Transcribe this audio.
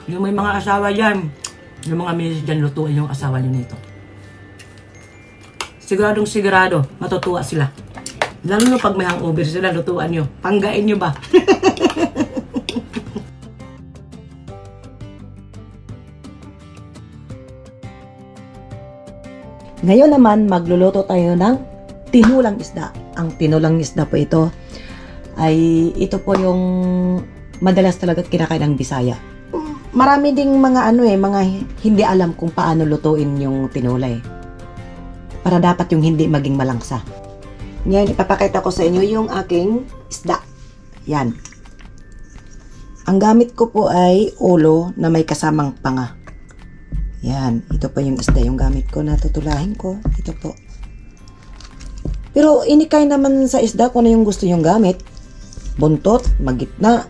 Yung may mga asawa dyan, yung mga misis dyan, lutuin yung asawa nyo nito. Siguradong sigurado, matutuwa sila. Lalo na pag may hangover sila, lutuan nyo. Panggain nyo ba? Ngayon naman, magluluto tayo ng tinulang isda. Ang tinulang isda po ito ito po yung madalas talaga kinakain ng Bisaya. Marami ding mga mga hindi alam kung paano lutuin yung tinulay. Para dapat yung hindi maging malangsa. Ngayon, ipapakita ko sa inyo yung aking isda. Yan. Ang gamit ko po ay ulo na may kasamang panga. Yan. Ito po yung isda yung gamit ko na tutulahin ko. Ito po. Pero inikay naman sa isda kung ano yung gusto yung gamit. Buntot, magitna,